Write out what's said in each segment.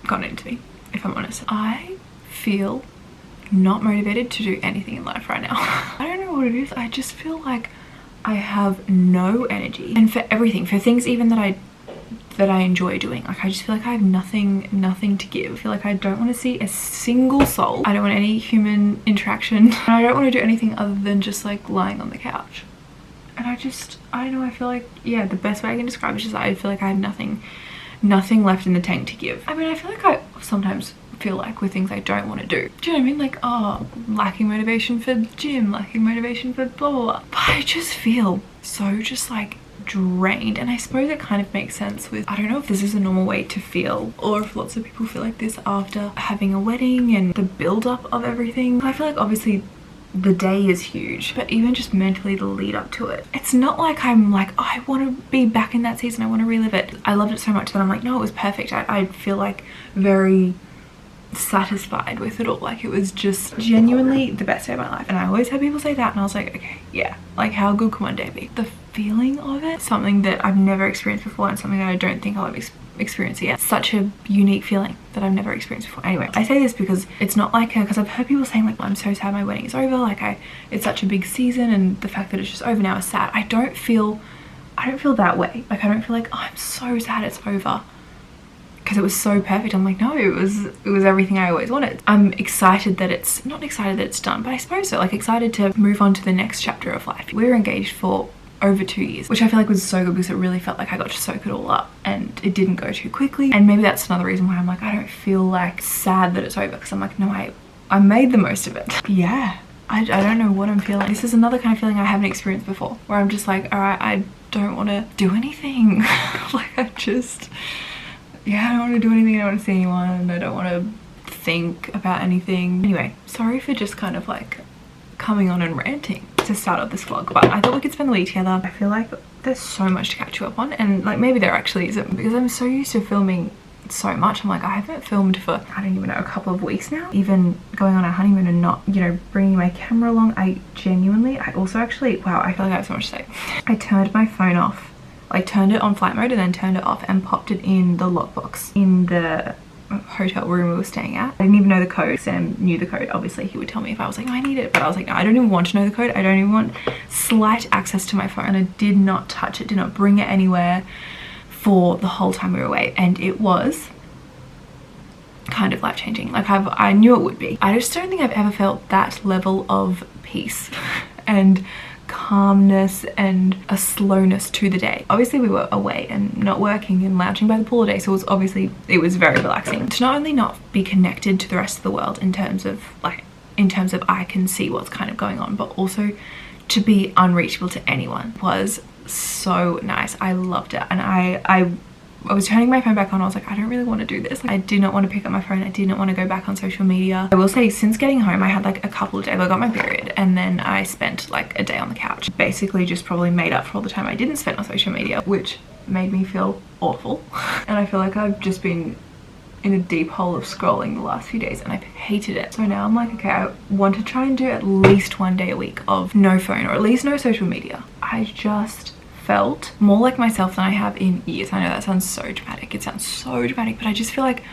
gotten into me, if I'm honest. I feel not motivated to do anything in life right now. I don't know what it is. I just feel like I have no energy, and for everything, for things even that I enjoy doing. Like I just feel like I have nothing to give. I feel like I don't want to see a single soul. I don't want any human interaction, and I don't want to do anything other than just like lying on the couch. And I don't know, I feel like, yeah, the best way I can describe it is just I feel like I have nothing left in the tank to give. I mean, I feel like I sometimes feel like with things I don't want to do. Do you know what I mean? Like, oh, lacking motivation for the gym, lacking motivation for blah, blah, blah. But I just feel so just like drained, and I suppose it kind of makes sense with, I don't know if this is a normal way to feel or if lots of people feel like this after having a wedding and the build up of everything. I feel like obviously the day is huge, but even just mentally the lead up to it, it's not like I'm like, oh, I want to be back in that season, I want to relive it. I loved it so much that I'm like, no, it was perfect. I feel like very satisfied with it all. Like it was just genuinely the best day of my life, and I always had people say that, and I was like, okay, yeah, like how good can one day be? The feeling of it, something that I've never experienced before, and something that I don't think I'll ever experience yet. Such a unique feeling that I've never experienced before. Anyway, I say this because it's not like, because I've heard people saying like, I'm so sad my wedding is over, like it's such a big season, and the fact that it's just over now is sad. I don't feel that way. Like I don't feel like, oh, I'm so sad it's over, because it was so perfect. I'm like, no, it was everything I always wanted. I'm excited that it's not excited that it's done, but I suppose so, like excited to move on to the next chapter of life. We were engaged for over 2 years, which I feel like was so good because it really felt like I got to soak it all up and it didn't go too quickly. And maybe that's another reason why I'm like, I don't feel like sad that it's over, because I'm like, no, I made the most of it. Yeah, I don't know what I'm feeling. This is another kind of feeling I haven't experienced before, where I'm just like, all right, I don't want to do anything. Like I don't want to do anything, I don't want to see anyone, I don't want to think about anything. Anyway, sorry for just kind of like coming on and ranting to start off this vlog, but I thought we could spend the week together. I feel like there's so much to catch you up on, and like maybe there actually isn't, because I'm so used to filming so much. I'm like, I haven't filmed for, I don't even know, a couple of weeks now, even going on our honeymoon and not, you know, bringing my camera along. I also actually, wow, I feel like I have so much to say. I turned my phone off, like turned it on flight mode and then turned it off and popped it in the lockbox in the hotel room we were staying at. I didn't even know the code. Sam knew the code. Obviously he would tell me if I was like, no, I need it, but I was like, no, I don't even want to know the code. I don't even want slight access to my phone. And I did not touch it, did not bring it anywhere for the whole time we were away, and it was kind of life-changing. Like I knew it would be. I just don't think I've ever felt that level of peace and calmness and a slowness to the day. Obviously we were away and not working and lounging by the pool all day, so it was very relaxing to not only not be connected to the rest of the world in terms of I can see what's kind of going on, but also to be unreachable to anyone was so nice. I loved it, and I was turning my phone back on. I was like, I don't really want to do this. I did not want to pick up my phone. I did not want to go back on social media. I will say, since getting home, I had like a couple of days. I got my period, and then I spent like a day on the couch. Basically just probably made up for all the time I didn't spend on social media, which made me feel awful. And I feel like I've just been in a deep hole of scrolling the last few days, and I've hated it. So now I'm like, okay, I want to try and do at least one day a week of no phone, or at least no social media. I just felt more like myself than I have in years. I know that sounds so dramatic. It sounds so dramatic, but I just feel like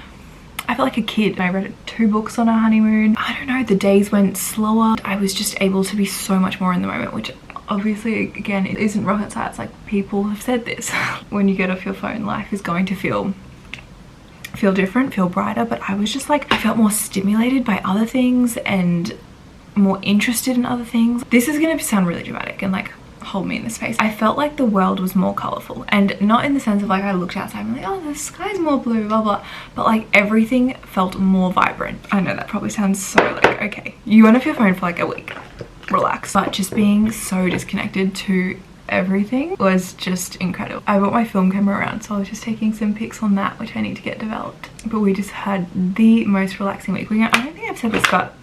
I feel like a kid. I read 2 books on our honeymoon. I don't know, the days went slower. I was just able to be so much more in the moment, which obviously, again, it isn't rocket science. Like, people have said this. When you get off your phone, life is going to feel different, feel brighter. But I was just like, I felt more stimulated by other things and more interested in other things. This is gonna sound really dramatic and like, hold me in this space. I felt like the world was more colorful, and not in the sense of like I looked outside and I'm like, oh, the sky's more blue, blah blah, but like everything felt more vibrant. I know that probably sounds so like, okay, you went off your phone for like a week, relax, but just being so disconnected to everything was just incredible. I brought my film camera around, so I was just taking some pics on that, which I need to get developed. But we just had the most relaxing week. I don't think I've said this, but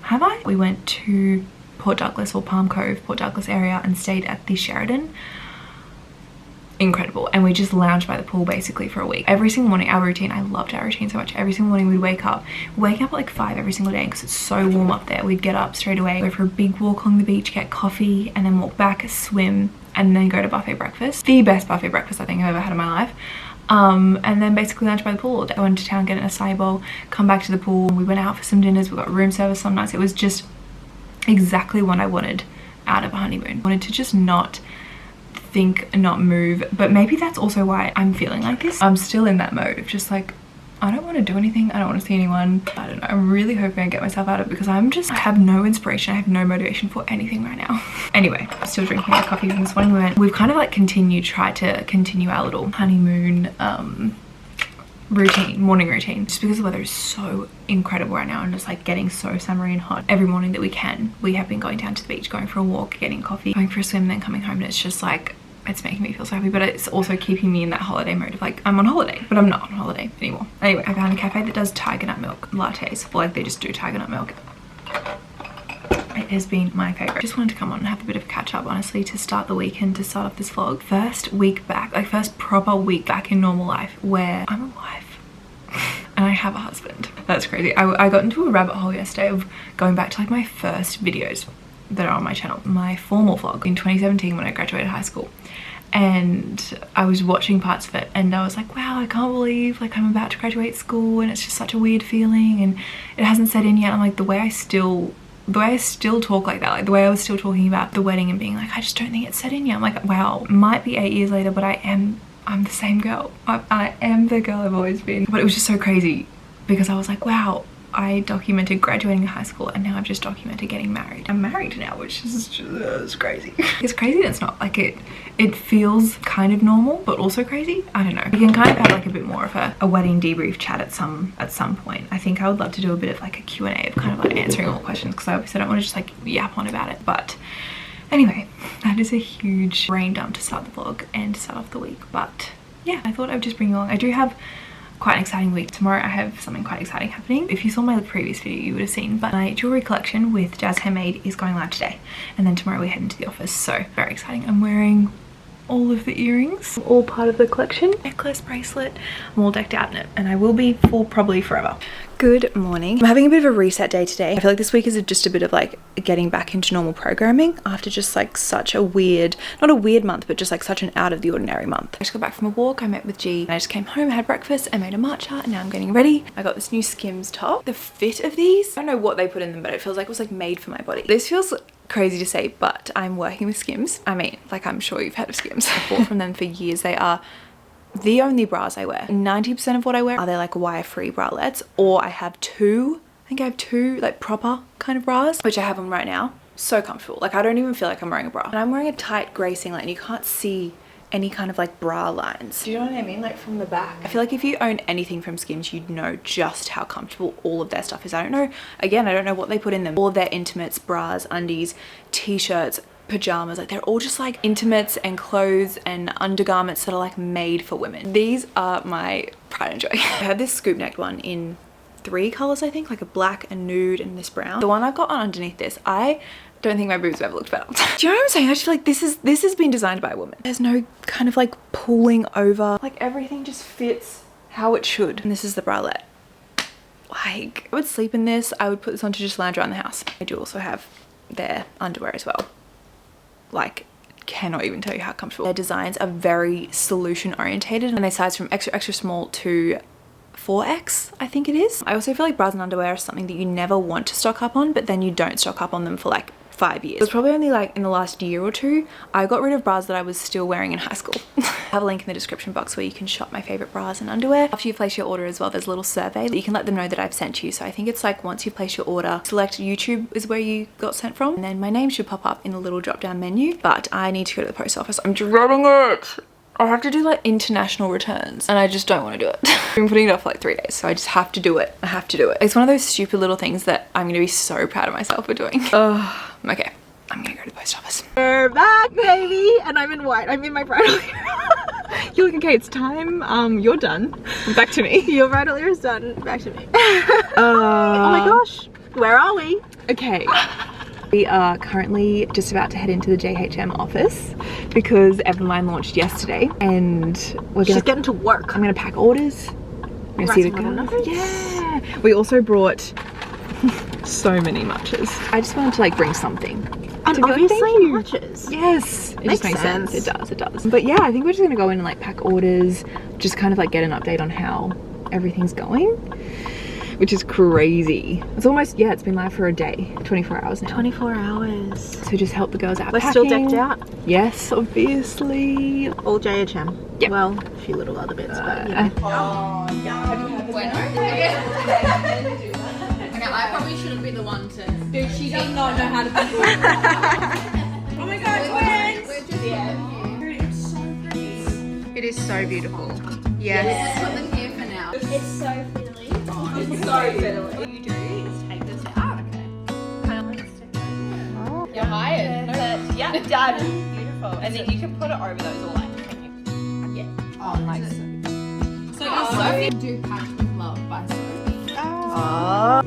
have I? We went to Port Douglas, or Palm Cove, Port Douglas area, and stayed at the Sheraton. Incredible. And we just lounged by the pool basically for a week. Every single morning, our routine, I loved our routine so much. Every single morning we'd wake up at like 5 every single day, because it's so warm up there. We'd get up straight away, go for a big walk along the beach, get coffee, and then walk back, swim, and then go to buffet breakfast. The best buffet breakfast I think I've ever had in my life. and then basically lunch by the pool all day. I went to town, get an acai bowl, come back to the pool. We went out for some dinners, we got room service some nights. It was just exactly what I wanted out of a honeymoon. I wanted to just not think, not move, but maybe that's also why I'm feeling like this. I'm still in that mode of just like, I don't want to do anything, I don't want to see anyone. I don't know, I'm really hoping I get myself out of it because I have no inspiration, I have no motivation for anything right now. Anyway, I'm still drinking my coffee from this morning. We've kind of like tried to continue our little honeymoon morning routine, just because the weather is so incredible right now and just like getting so summery and hot. Every morning that we can, we have been going down to the beach, going for a walk, getting coffee, going for a swim, then coming home, and it's just like, it's making me feel so happy, but it's also keeping me in that holiday mode of like, I'm on holiday, but I'm not on holiday anymore. Anyway, I found a cafe that does tiger nut milk lattes. Well, like they just do tiger nut milk. It has been my favorite. Just wanted to come on and have a bit of a catch up, honestly, to start the weekend, to start off this vlog. First week back, like first proper week back in normal life where I'm alive and I have a husband. That's crazy. I got into a rabbit hole yesterday of going back to like my first videos that are on my channel, my formal vlog in 2017 when I graduated high school. And I was watching parts of it and I was like, wow, I can't believe like I'm about to graduate school and it's just such a weird feeling and it hasn't set in yet. I'm like, the way I still talk like that, like the way I was still talking about the wedding and being like, I just don't think it's set in yet. I'm like, wow, might be 8 years later, but I'm the same girl. I am the girl I've always been. But it was just so crazy because I was like, wow, I documented graduating high school and now I've just documented getting married. I'm married now, which is just crazy. It's crazy and it's not. Like it feels kind of normal, but also crazy. I don't know. We can kind of have like a bit more of a wedding debrief chat at some point. I think I would love to do a bit of like a Q&A of kind of like answering all the questions because I obviously don't want to just like yap on about it. But anyway, that is a huge brain dump to start the vlog and to start off the week. But yeah, I thought I would just bring you along. I do have quite an exciting week. Tomorrow I have something quite exciting happening. If you saw my previous video you would have seen, but my jewelry collection with Jazz Handmade is going live today, and then tomorrow we head into the office, so very exciting. I'm wearing all of the earrings, all part of the collection. Necklace, bracelet, I'm all decked out in it and I will be for probably forever. Good morning. I'm having a bit of a reset day today. I feel like this week is just a bit of like getting back into normal programming after just like such a weird, not a weird month, but just like such an out of the ordinary month. I just got back from a walk, I met with G, and I just came home, had breakfast, I made a matcha, and now I'm getting ready. I got this new Skims top. The fit of these, I don't know what they put in them, but it feels like it was like made for my body. This feels crazy to say, but I'm working with Skims. I mean, like I'm sure you've heard of Skims. I've bought from them for years. They are the only bras I wear. 90% of what I wear are they like wire-free bralettes, or I have two, I think I have two like proper kind of bras, which I have on right now. So comfortable. Like I don't even feel like I'm wearing a bra. And I'm wearing a tight grey singlet and you can't see any kind of like bra lines. Do you know what I mean? Like from the back. I feel like if you own anything from Skims, you'd know just how comfortable all of their stuff is. I don't know, again, I don't know what they put in them. All their intimates, bras, undies, t-shirts, pajamas, like they're all just like intimates and clothes and undergarments that are like made for women. These are my pride and joy. I have this scoop necked one in 3 colors, I think, like a black, a nude, and this brown. The one I've got on underneath this, I don't think my boobs have ever looked better. Do you know what I'm saying? I just feel like this has been designed by a woman. There's no kind of like pulling over, like everything just fits how it should. And this is the bralette. Like I would sleep in this. I would put this on to just lounge around the house. I do also have their underwear as well. Like cannot even tell you how comfortable. Their designs are very solution orientated and they size from extra small to 4X, I think it is. I also feel like bras and underwear are something that you never want to stock up on, but then you don't stock up on them for like 5 years. It was probably only like in the last year or two I got rid of bras that I was still wearing in high school. I have a link in the description box where you can shop my favorite bras and underwear. After you place your order as well, there's a little survey that you can let them know that I've sent you. So I think it's like once you place your order, select YouTube is where you got sent from, and then my name should pop up in a little drop down menu. But I need to go to the post office. I'm dreading it. I have to do like international returns and I just don't want to do it. I've been putting it off for like 3 days, so I just have to do it. I have to do it. It's one of those stupid little things that I'm going to be so proud of myself for doing. Okay. I'm gonna go to the post office. We're back, baby! And I'm in white. I'm in my bridal ear. You're looking okay, it's time. You're done. Back to me. Your bridal ear is done. Back to me. Oh my gosh. Where are we? Okay. We are currently just about to head into the JHM office because Everline launched yesterday and we're gonna- She's getting to work. I'm gonna pack orders. I'm gonna see the girls. Yeah. We also brought so many matchas. I just wanted to like bring something. And obviously matches. Yes, it just makes sense. It does. But yeah, I think we're just gonna go in and like pack orders, just kind of like get an update on how everything's going, which is crazy. It's almost, yeah, it's been live for a day, 24 hours now. 24 hours. So just help the girls out. We're still decked out. Yes, obviously. All JHM. Yep. Well, a few little other bits, but yeah. Okay, I probably shouldn't be the one to. Dude, she does not know how to pack it. Oh my god, twins! We're just Dude, it's so pretty. It is so beautiful. Yes. Let's put them here for now. It's so fiddly. It's so fiddly. What you do is take this out, okay? Kind of like stick it. You're hired. Yeah, done. Beautiful. And then you can put it over those all like. Yeah. Oh, like so. So is Sophie do Packed with Love by Sophie? Oh.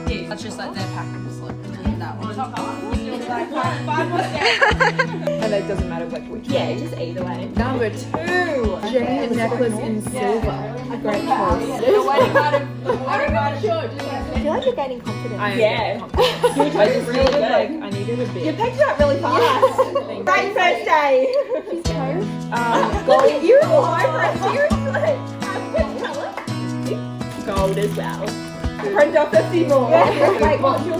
Yeah, that's just like their package slip. And that one. Like 5 more steps. And it doesn't matter like which Yeah, just either way. Number 2, Jayne necklace in silver. a great choice. The wedding might have. Sure, just I feel like you're gaining confidence. I just really good. I needed a bit. You picked it up really fast. Great first day. Gold. You're all over it, seriously. Gold as well. Print off 50 more. Like, what's your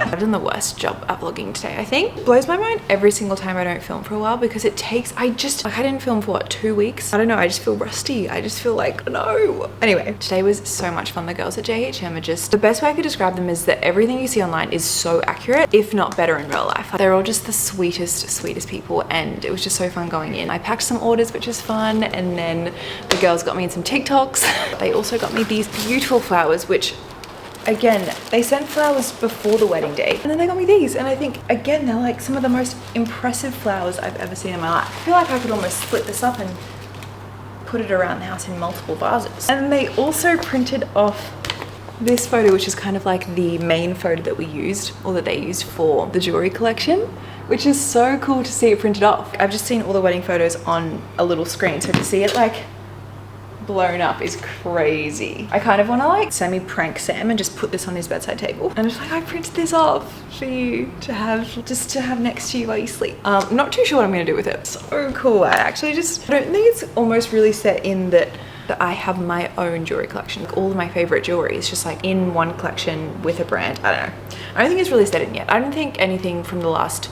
I've done the worst job at vlogging today, I think. It blows my mind every single time I don't film for a while because it takes, I didn't film for what, 2 weeks? I don't know, I just feel rusty. I just feel like, no. Anyway, today was so much fun. The girls at JHM are just, the best way I could describe them is that everything you see online is so accurate, if not better in real life. They're all just the sweetest people, and it was just so fun going in. I packed some orders, which is fun, and then the girls got me in some TikToks. They also got me these beautiful flowers, which again, they sent flowers before the wedding day, and then they got me these, and I think again they're like some of the most impressive flowers I've ever seen in my life. I feel like I could almost split this up and put it around the house in multiple vases. And they also printed off this photo, which is kind of like the main photo that we used, or that they used for the jewelry collection, which is so cool to see it printed off. I've just seen all the wedding photos on a little screen, so to see it like blown up is crazy. I kind of want to like semi-prank Sam and just put this on his bedside table, and it's like, I printed this off for you to have, just to have next to you while you sleep. I'm not too sure what I'm gonna do with it. So cool. I don't think it's almost really set in that I have my own jewelry collection. Like, all of my favorite jewelry is just like in one collection with a brand. I don't know. I don't think it's really set in yet. I don't think anything from the last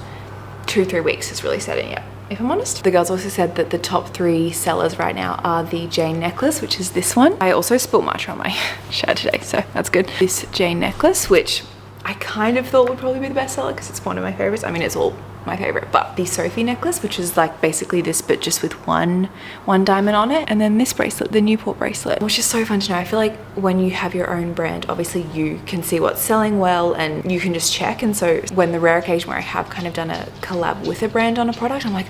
2-3 weeks is really set in yet, if I'm honest. The girls also said that the top 3 sellers right now are the Jayne necklace, which is this one. I also spilled matcha on my shirt today, so that's good. This Jayne necklace, which I kind of thought would probably be the best seller because it's one of my favorites. I mean, it's all my favorite, but the Sophie necklace, which is like basically this but just with one diamond on it, and then this bracelet, the Newport bracelet, which is so fun to know. I feel like when you have your own brand, obviously you can see what's selling well and you can just check. And so when the rare occasion where I have kind of done a collab with a brand on a product, I'm like,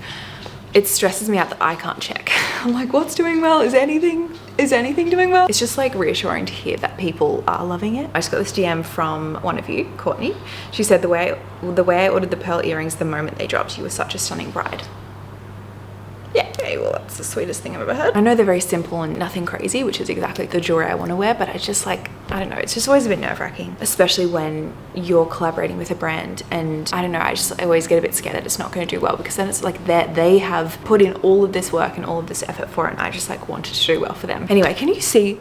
it stresses me out that I can't check. I'm like, what's doing well? Is anything doing well? It's just like reassuring to hear that people are loving it. I just got this DM from one of you, Courtney. She said, the way I ordered the pearl earrings the moment they dropped, you were such a stunning bride. Yeah, okay, well, that's the sweetest thing I've ever heard. I know they're very simple and nothing crazy, which is exactly the jewelry I want to wear, but I just like, I don't know, it's just always a bit nerve-wracking, especially when you're collaborating with a brand, and I don't know, I always get a bit scared that it's not going to do well, because then it's like they have put in all of this work and all of this effort for it, and I just like wanted to do well for them. Anyway, can you see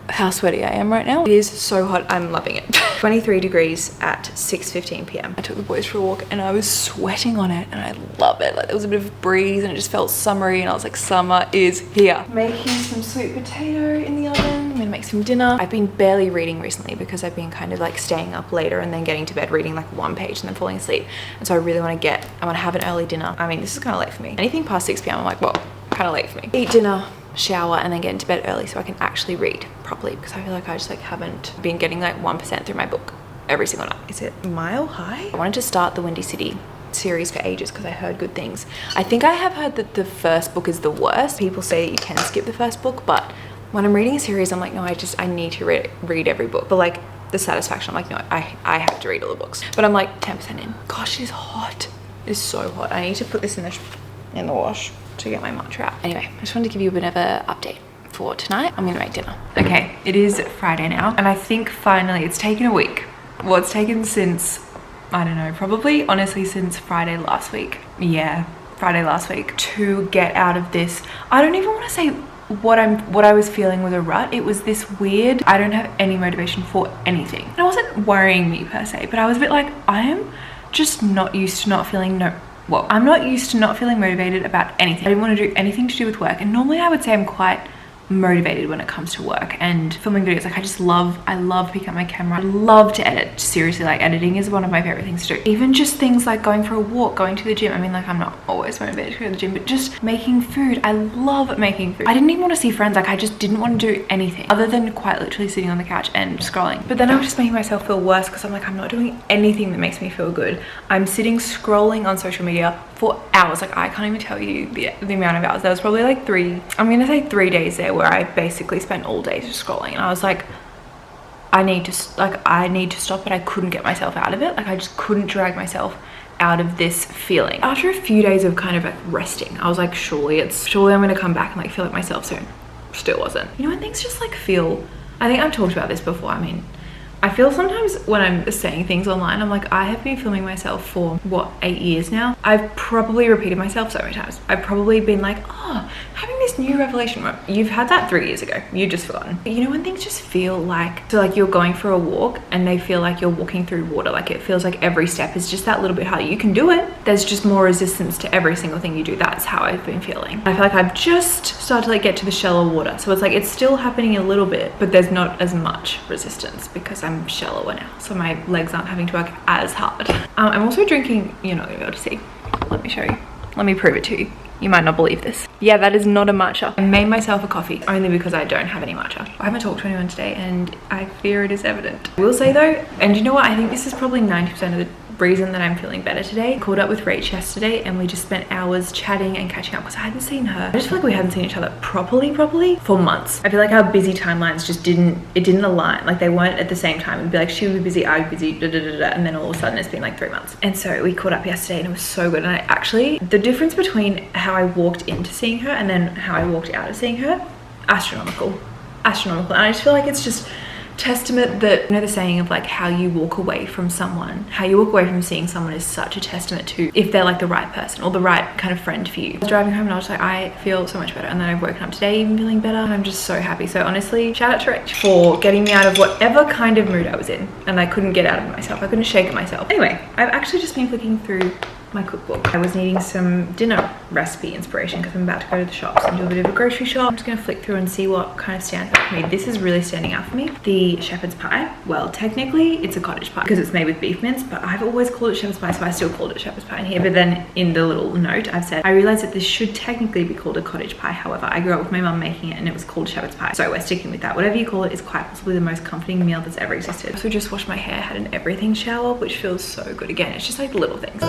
how sweaty I am right now? It is so hot. I'm loving it. 23 degrees at 6:15 p.m. I took the boys for a walk and I was sweating on it, and I love it. Like, there was a bit of breeze and it just felt summery, and I was like, summer is here. Making some sweet potato in the oven. I'm gonna make some dinner. I've been barely reading recently because I've been kind of like staying up later and then getting to bed reading like 1 page and then falling asleep. And so I really want to have an early dinner. I mean, this is kind of late for me. Anything past 6 p.m. I'm like, well, kind of late for me. Eat dinner, shower, and then get into bed early so I can actually read properly, because I feel like I just like haven't been getting like 1% through my book every single night. Is it Mile High? I wanted to start the Windy City series for ages because I heard good things. I think I have heard that the first book is the worst. People say you can skip the first book, but when I'm reading a series, I'm like, no, I need to read every book. But like the satisfaction, I'm like, no, I have to read all the books. But I'm like 10% in. Gosh, it is hot. It is so hot. I need to put this in the wash to get my matcha out. Anyway, I just wanted to give you a bit of an update for tonight. I'm gonna make dinner. Okay, it is Friday now, and I think finally it's taken a week. Well, it's taken since I don't know, probably honestly since Friday last week. Yeah, Friday last week, to get out of this. I don't even want to say what I was feeling was a rut. It was this weird, I don't have any motivation for anything. And it wasn't worrying me per se, but I was a bit like, I am just not used to not feeling I'm not used to not feeling motivated about anything. I didn't want to do anything to do with work. And normally I would say I'm quite motivated when it comes to work and filming videos. Like I love picking up my camera. I love to edit. Seriously, like editing is one of my favorite things to do. Even just things like going for a walk, going to the gym. I mean, like I'm not always motivated to go to the gym, but just making food. I love making food. I didn't even want to see friends. Like I just didn't want to do anything other than quite literally sitting on the couch and scrolling. But then I was just making myself feel worse because I'm like, I'm not doing anything that makes me feel good. I'm sitting scrolling on social media for hours. Like I can't even tell you the amount of hours. There was probably like I'm gonna say 3 days there where I basically spent all day just scrolling, and I was like, I need to stop, but I couldn't get myself out of it. Like I just couldn't drag myself out of this feeling. After a few days of kind of like resting, I was like, surely I'm gonna come back and like feel like myself soon. Still wasn't. You know, when things just like feel, I think I've talked about this before. I mean, I feel sometimes when I'm saying things online, I'm like, I have been filming myself for what, 8 years now. I've probably repeated myself so many times. I've probably been like, oh, having this new revelation. Well, you've had that 3 years ago. You've just forgotten. But you know when things just feel like, so like you're going for a walk and they feel like you're walking through water. Like it feels like every step is just that little bit harder. You can do it. There's just more resistance to every single thing you do. That's how I've been feeling. I feel like I've just started to like get to the shallow water. So it's like, it's still happening a little bit, but there's not as much resistance because I'm shallower now, so my legs aren't having to work as hard. I'm also drinking, you're not gonna be able to see, let me show you, let me prove it to you. You might not believe this. Yeah, that is not a matcha. I made myself a coffee only because I don't have any matcha. I haven't talked to anyone today and I fear it is evident. I will say though, and you know what, I think this is probably 90% of the reason that I'm feeling better today. I caught up with Rach yesterday and we just spent hours chatting and catching up because I hadn't seen her. I just feel like we hadn't seen each other properly for months. I feel like our busy timelines just didn't align. Like they weren't at the same time. It'd be like she would be busy, I would be busy, and then all of a sudden it's been like 3 months. And so we caught up yesterday and it was so good. And I actually, the difference between how I walked into seeing her and then how I walked out of seeing her, astronomical. And I just feel like it's just testament that, you know, the saying of like how you walk away from someone, how you walk away from seeing someone is such a testament to if they're like the right person or the right kind of friend for you. I was driving home and I was like, I feel so much better. And then I've woken up today even feeling better. And I'm just so happy. So honestly, shout out to Rach for getting me out of whatever kind of mood I was in. And I couldn't get out of myself. I couldn't shake it myself. Anyway, I've actually just been flicking through my cookbook. I was needing some dinner recipe inspiration because I'm about to go to the shops and do a bit of a grocery shop. I'm just gonna flick through and see what kind of stands out for me. This is really standing out for me. The shepherd's pie. Well, technically it's a cottage pie because it's made with beef mince, but I've always called it shepherd's pie, so I still called it shepherd's pie in here. But then in the little note I've said, I realized that this should technically be called a cottage pie. However, I grew up with my mum making it and it was called shepherd's pie. So we're sticking with that. Whatever you call it is quite possibly the most comforting meal that's ever existed. I also just washed my hair, had an everything shower, which feels so good. Again, it's just like little things.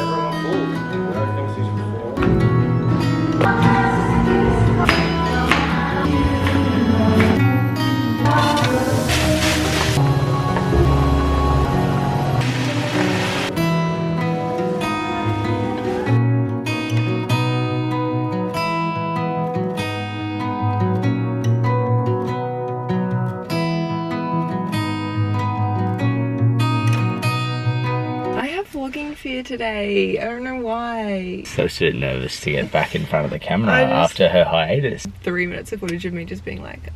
Fear today. I don't know why. So she's a bit nervous to get back in front of the camera after her hiatus. 3 minutes of footage of me just being like,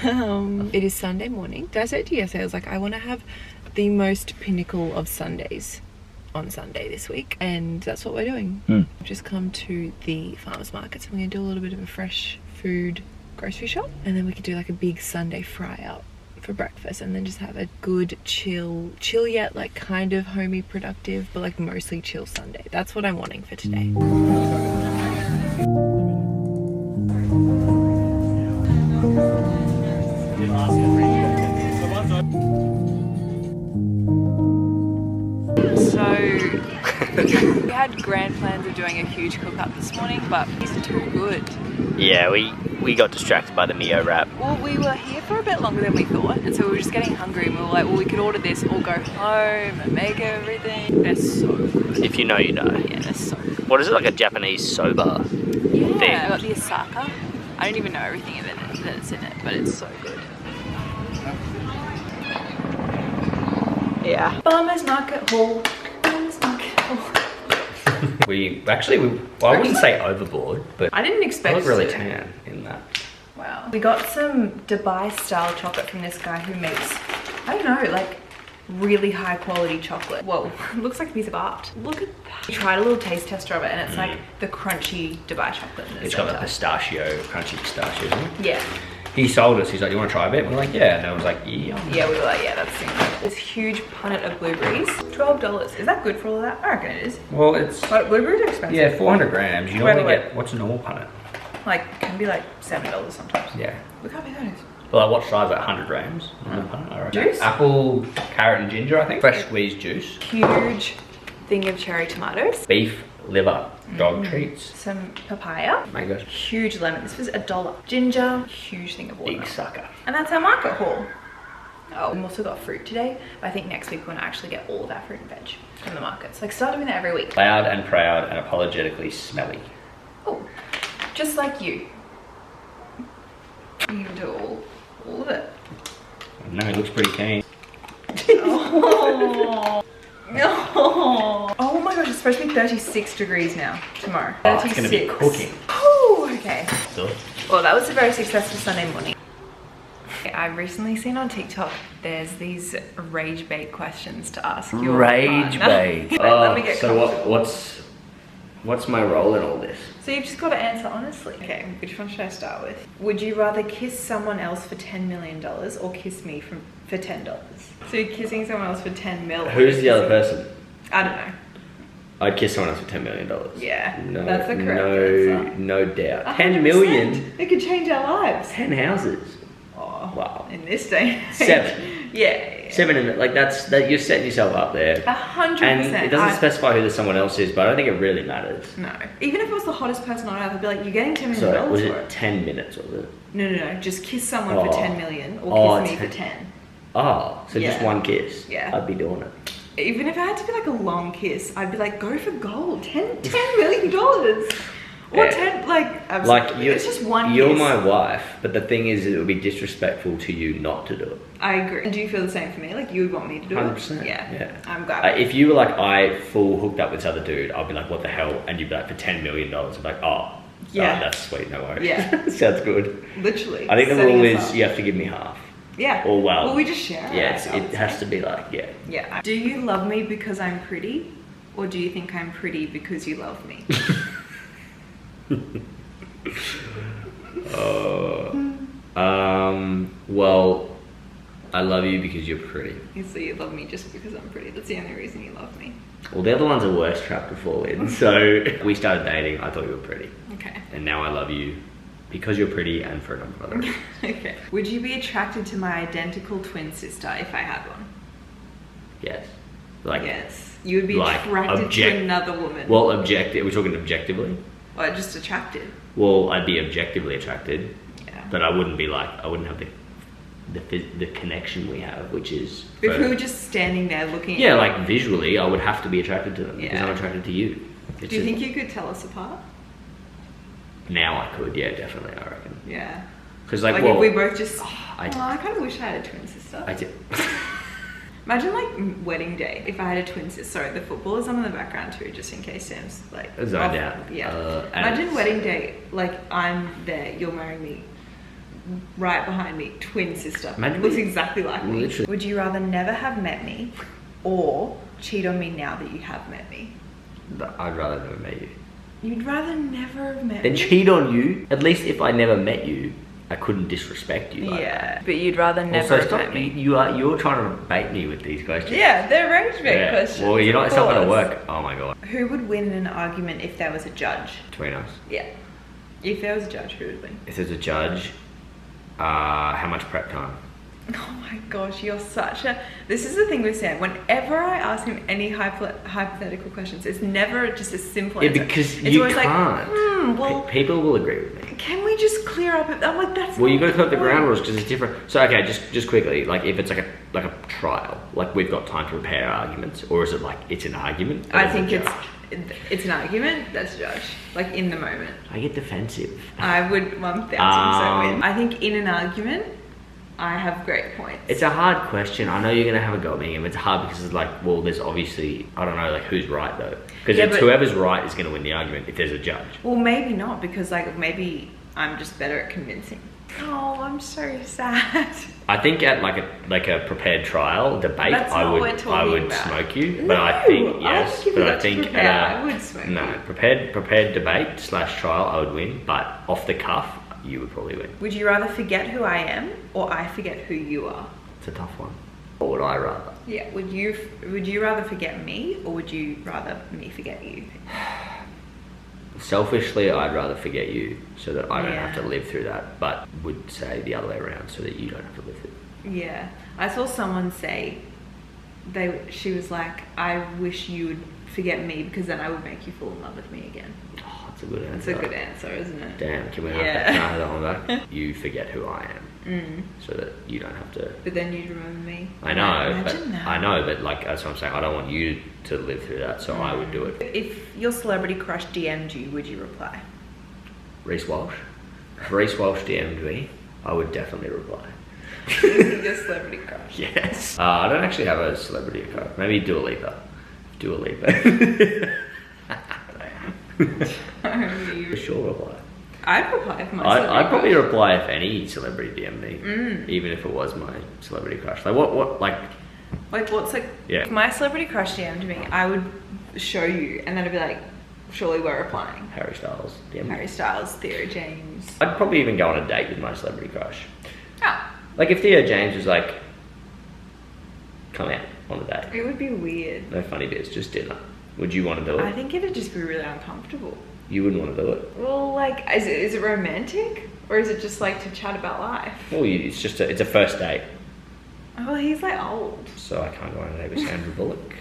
It is Sunday morning. Did I say it to you yesterday? I was like, I want to have the most pinnacle of Sundays on Sunday this week, and that's what we're doing. We've just come to the farmers market, so we're gonna do a little bit of a fresh food grocery shop, and then we could do like a big Sunday fry out for breakfast, and then just have a good chill yet like kind of homey productive, but like mostly chill Sunday. That's what I'm wanting for today. So we had grand plans of doing a huge cook up this morning, but these are too good. Yeah, we got distracted by the Mio wrap. Well, we were here for a bit longer than we thought, and so we were just getting hungry, and we were like, well, we could order this or go home and make everything. They're so good. If you know, you know. Yeah, they're so good. What is it, like a Japanese soba thing? I got the Osaka. I don't even know everything of it that's in it, but it's so good. Yeah. Farmers market haul. Farmers market haul. Well, I wouldn't say overboard, but I didn't expect I look really to. tan in that. Wow. We got some Dubai style chocolate from this guy who makes, I don't know, like really high quality chocolate. Whoa, it looks like a piece of art. Look at that. We tried a little taste tester of it and it's like the crunchy Dubai chocolate in the It's got center. the pistachio, crunchy pistachio, isn't it? Yeah. He sold us, he's like, you want to try a bit? We're like, yeah. And I was like, yeah. Yeah, we were like, yeah, that's incredible. This huge punnet of blueberries, $12. Is that good for all of that? I reckon it is. Well, it's, But blueberries are expensive. yeah, 400 grams. You normally Wait. get, what's a normal punnet? Like, can be like $7 sometimes. Yeah. Look how big that is. Well, what size? Like 100 grams? I reckon. Juice? Apple, carrot and ginger, I think. Fresh squeezed juice. Huge thing of cherry tomatoes. Beef, liver, dog treats. Some papaya. Mango. Huge lemon. This was $1. Ginger. Huge thing of watermelon. Big sucker. And that's our market haul. Oh, we've also got fruit today. But I think next week we're gonna actually get all of our fruit and veg from the markets. Like start doing that every week. Loud and proud and apologetically smelly. Oh, just like you. You can do all of it. No, he looks pretty keen. Oh. No. Oh my gosh, it's supposed to be 36 degrees now, tomorrow. Oh, it's gonna be cooking. Oh, okay. So, Well, that was a very successful Sunday morning. I've recently seen on TikTok, there's these rage bait questions to ask your rage partner. bait. Wait, let me get so comfortable. what's my role in all this? So you've just got to answer honestly. Okay, which one should I start with? Would you rather kiss someone else for $10 million or kiss me for $10? So you're kissing someone else for 10 mil. Who's the other person? I don't know. I'd kiss someone else for $10 million. Yeah, No, that's the correct answer. no doubt. 100%. 10 million. It could change our lives. 10 houses. Oh, Wow. in this day. and age. 7. Yeah. 7 in it. Like that. You're setting yourself up there. 100%. And it doesn't specify who the someone else is, but I don't think it really matters. No. Even if it was the hottest person on earth, I'd be like, you're getting $10 million So was for it it. 10 minutes? Was it? No. Just kiss someone Oh. for 10 million or kiss me 10. for 10. Oh, so just Yeah. one kiss. Yeah. I'd be doing it. Even if it had to be like a long kiss, I'd be like, go for gold. $10 million. Or Yeah. 10, like, Like absolutely. It's just one you're kiss. my wife, but the thing is, it would be disrespectful to you not to do it. I agree. And do you feel the same for me? Like, you would want me to do 100%. it? Yeah. I'm glad. If you were like, I full hooked up with this other dude, I'd be like, what the hell? And you'd be like, for $10 million. I'd be like, oh, Yeah. that's sweet, no worries. Yeah. Sounds good. Literally. I think the setting rule us is up. you have to give me half. Yeah. Or well. Well, we just share. Yeah, I it would has say. to be like, yeah. Yeah. Do you love me because I'm pretty? Or do you think I'm pretty because you love me? Well, I love you because you're pretty. So you love me just because I'm pretty. That's the only reason you love me. Well, the other one's a worse trap to fall in. So we started dating, I thought you were pretty. Okay. And now I love you because you're pretty and for a number of other reasons. Okay. Would you be attracted to my identical twin sister if I had one? Yes. Like, Yes. You would be like, attracted to another woman. well, objective, we're talking objectively? Or just attracted. Well, I'd be objectively attracted, Yeah. but I wouldn't be like, I wouldn't have the connection we have, which is... If for- we were just standing there looking at yeah, you, like visually, I would have to be attracted to them because Yeah. I'm attracted to you. It's do you just- think you could tell us apart? Now I could, yeah, definitely, I reckon. Yeah. Because like, Like well, if we both just... I- I kind of wish I had a twin sister. I did. Imagine like wedding day if I had a twin sister. Sorry, the football is on in the background too, just in case Sam's like Zoned off. out. Yeah. And Imagine it's- wedding day, like I'm there, you're marrying me, right behind me, twin sister. Imagine looks we- exactly like me. literally. Would you rather never have met me, or cheat on me now that you have met me? I'd rather never met you. You'd rather never have met Then me. cheat on you. At least if I never met you, I couldn't disrespect you like that. But you'd rather never Also, have stop, met me. you're trying to bait me with these questions. Yeah, they're rage bait Yeah. questions. Well, it's not going to of course. work. Oh my god. Who would win in an argument if there was a judge? Between us. Yeah. If there was a judge, who would win? If there's a judge, how much prep time? Oh my gosh, you're such a... This is the thing with Sam. Whenever I ask him any hypothetical questions, it's never just a simple Yeah, answer. because it's you always can't. like, well, People will agree with me. can we just clear up... I'm like, that's Well, you got not to put the point. ground rules because it's different. So okay, just quickly, like if it's like a trial, like we've got time to prepare arguments, or is it like it's an argument? I Or is it think judge? it's an argument, that's a judge. Like, in the moment. I get defensive. I would 1000% win. I think in an argument, I have great points. It's a hard question. I know you're gonna have a go at me, and it's hard because it's like, well, there's obviously, I don't know, like who's right though? Because Yeah, but- whoever's right is gonna win the argument if there's a judge. Well, maybe not, because like maybe I'm just better at convincing. Oh, I'm so sad. I think at like a prepared trial debate, That's I not would what we're talking about. smoke you. But I think yes. give you But I that to think prepare. I would smoke no you. prepared debate / trial, I would win. But off the cuff, you would probably win. Would you rather forget who I am or I forget who you are? It's a tough one. What would I rather? Yeah. Would you rather forget me or would you rather me forget you? Selfishly, I'd rather forget you so that I don't Yeah. have to live through that. But would say the other way around so that you don't have to live through it. Yeah. I saw someone say she was like, I wish you would forget me because then I would make you fall in love with me again. Oh, that's a good That's answer. a good answer, isn't it? Damn, can we have Yeah. that one back? You forget who I am so that you don't have to. But then you'd remember me. I know, Imagine that. I know, but like that's what I'm saying. I don't want you to live through that, so I would do it. If your celebrity crush DM'd you, would you reply? Reece Walsh. If Reece Walsh DM'd me, I would definitely reply. Your celebrity crush. Yes. I don't actually have a celebrity crush. Maybe Dua Lipa. Dua Lipa. For sure reply. I'd reply if my celebrity I'd probably crush. reply if any celebrity DM'd me, even if it was my celebrity crush. Like what like. Like what's like Yeah. if my celebrity crush DM'd me, I would show you and then I'd be like, surely we're replying. Harry Styles. DM. Harry Styles, Theo James. I'd probably even go on a date with my celebrity crush. Oh, Like if Theo James was like, come out on a date. it would be weird. No funny bits, just dinner. Would you want to do I it? think it'd just be really uncomfortable. You wouldn't want to do it. Well, like, is it romantic or is it just like to chat about life? Well, it's just it's a first date, Oh, well, he's like old. so I can't go on a date with Sandra Bullock.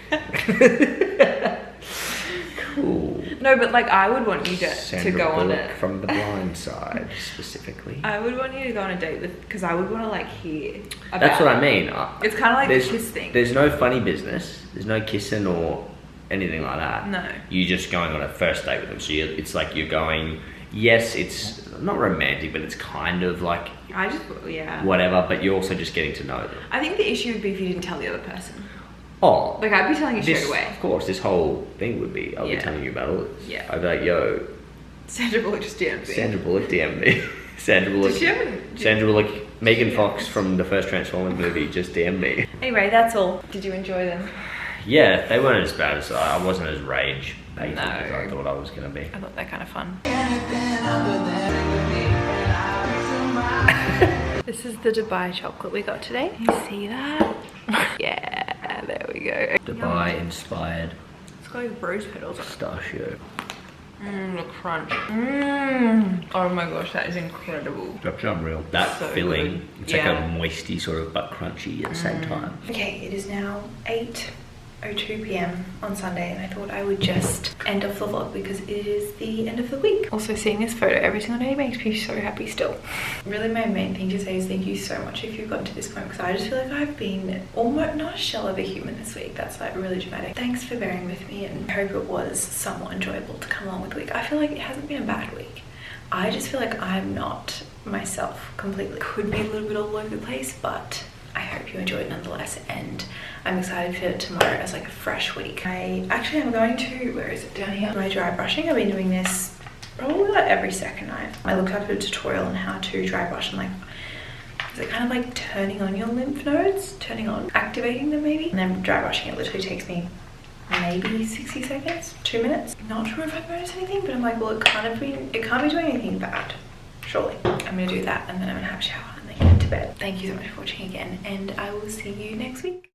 Cool. No, but like I would want you to Sandra go on Bullock it. from The Blind Side, specifically. I would want you to go on a date with, because I would want to like hear about That's what I mean. It's kind of like the There's- kiss thing. There's no funny business. There's no kissing or anything like that. No. You're just going on a first date with them. So it's like you're going, yes, it's not romantic, but it's kind of like I just, yeah. whatever, but you're also just getting to know them. I think the issue would be if you didn't tell the other person. Oh. Like I'd be telling you this, straight away. Of course, this whole thing would be, I'll be Yeah. telling you about all this. Yeah. I'd be like, yo, Sandra Bullock just DM'd me. Sandra Bullock DM'd me. Sandra Bullock. Did she ever- Sandra Bullock, Megan Fox from the first Transformers movie just DM'd me. Anyway, that's all. Did you enjoy them? Yeah, they weren't as bad as I wasn't as rage baited No. as I thought I was going to be. I thought they're kind of fun. This is the Dubai chocolate we got today. Can you see that? Yeah, there we go. Dubai inspired It's got like rose petals on it. pistachio. Mmm, the crunch. Oh my gosh, that is incredible. That's unreal. That So filling, good. it's Yeah. like a moisty sort of but crunchy at the same time. Okay, it is now 8:02 p.m. on Sunday and I thought I would just end off the vlog because it is the end of the week. Also seeing this photo every single day makes me so happy still. Really my main thing to say is thank you so much if you've gotten to this point because I just feel like I've been almost not a shell of a human this week. That's like really dramatic. Thanks for bearing with me and I hope it was somewhat enjoyable to come along with the week. I feel like it hasn't been a bad week. I just feel like I'm not myself completely. Could be a little bit all over the place, but I hope you enjoyed nonetheless and I'm excited for tomorrow as like a fresh week. I actually am going to, where is it, down here? My dry brushing. I've been doing this probably like every second night. I looked up a tutorial on how to dry brush and like, is it kind of like turning on your lymph nodes? Turning on, activating them maybe? And then dry brushing, it literally takes me maybe 60 seconds, 2 minutes. Not sure if I've noticed anything, but I'm like, well, it can't be doing anything bad. Surely. I'm gonna do that and then I'm gonna have a shower and then get into bed. Thank you so much for watching again and I will see you next week.